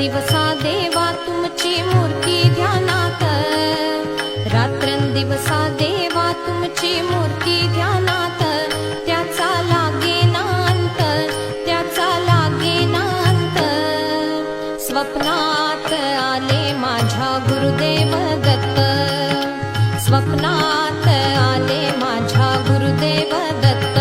रात्रंदिवसा देवा तुमची मूर्ती ध्यानात, रात्रंदिवसा देवा तुमची मूर्ती ध्यानात, त्याचा लागेना अंत, त्याचा लागेना अंत. स्वप्नात आले माझ्या गुरुदेव दत्त, स्वप्नात आले माझ्या गुरुदेव दत्त.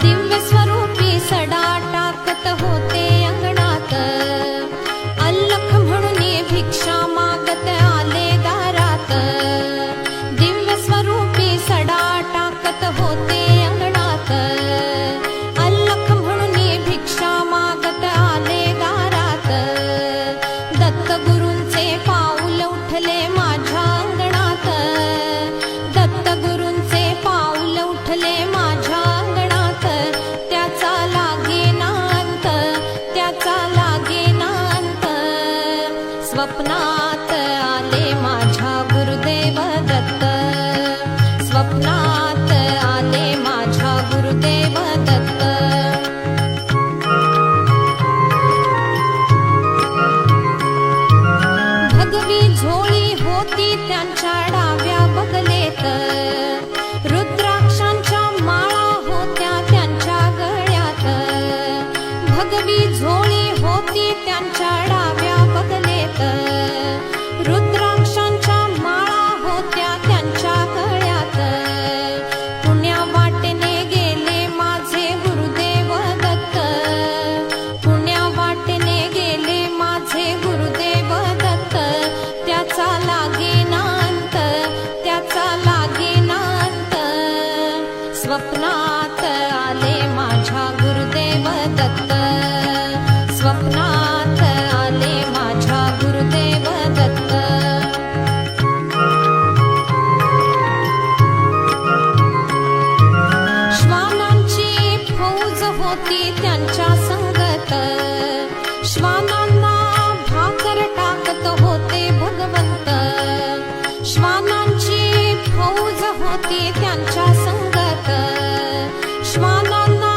दिव्य स्वरूपी सडा टाकत होते अंगणात, अल्लख म्हणून भिक्षा मागत आले दारात. दिव्य स्वरूपी सडा टाकत होते अंगणात, अल्लख म्हणून भिक्षा मागत आले दारात. दत्त गुरूंचे पाऊल उठले माझ्या अंगणात, दत्त गुरूंचे पाऊल उठले माझ्या अंगणात, त्याचा लागेना अंत, त्याचा लागेना अंत. स्वप्नात आले माझ्या गुरुदेव दत्त, स्वप्नात आले माझ्या गुरुदेव दत्त. भगवी झोळी होती त्यांच्या डाव्या बगलेत, रुद्राक्षांच्या माळा होत्या त्यांच्या गळ्यात. भगवी झोळी होती त्यांच्या डाव्या बगलेत, रुद्राक्षांच्या माळा होत्या त्यांच्या गळ्यात. पुण्या वाटेने गेले माझे गुरुदेव दत्त, पुण्या वाटेने गेले माझे गुरुदेव दत्त, त्याचा लागेना अंत, त्याचा लागेना अंत. स्वप्नात आले माझ्या गुरुदेव दत्त, स्वप्नात आले माझ्या गुरुदेव दत्त. श्वानांची फौज होती त्यांच्या संगत, श्वानांना भाकर टाकत होते भगवंत. श्वानांची फौज होती त्यांच्या संगत, श्वानांना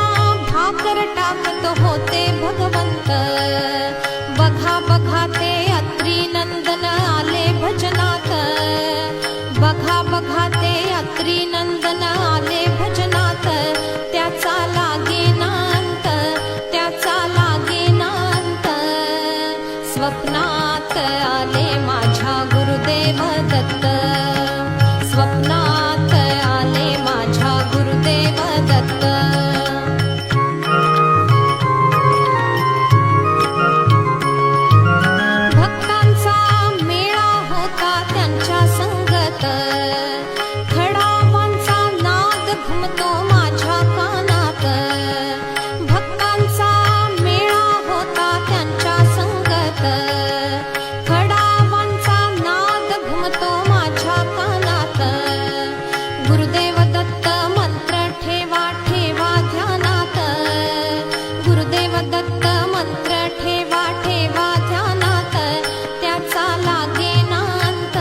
भाकर टाकत होते भगवंत. बघा बघा ते अत्री नंदन आले भजनात, बघा बघा ते अत्री नंदन आले भजनात, त्याचा लागेना अंत, त्याचा लागेना अंत. स्वप्नात आले माझ्या गुरुदेव दत्त, स्वप्नात आले माझ्या गुरुदेव दत्त. भक्तांचा मेळा होता त्यांच्या संगत, खडावांचा नाद घुमतो माझ्या कानात. भक्तांचा मेळा होता त्यांच्या संगत, खडावांचा नाद घुमतो माझ्या कानात. गुरुदेव दत्त मंत्र ठेवा ठेवा ध्यानात, गुरुदेव दत्त मंत्र ठेवा ठेवा ध्यानात, त्याचा लागेना अंत,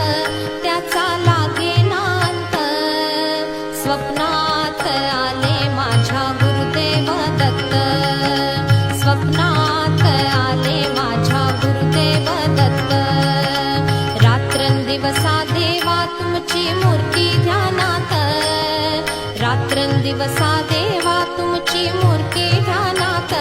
त्याचा लागेना अंत. स्वप्नात आले माझ्या गुरुदेव दत्त, स्वप्नात आले माझ्या गुरुदेव दत्त. रात्रंदिवसा देवा तुमची मूर्ती ध्यानात, रात्रंदिवसा देवा तुमची मूर्ती ध्यानात,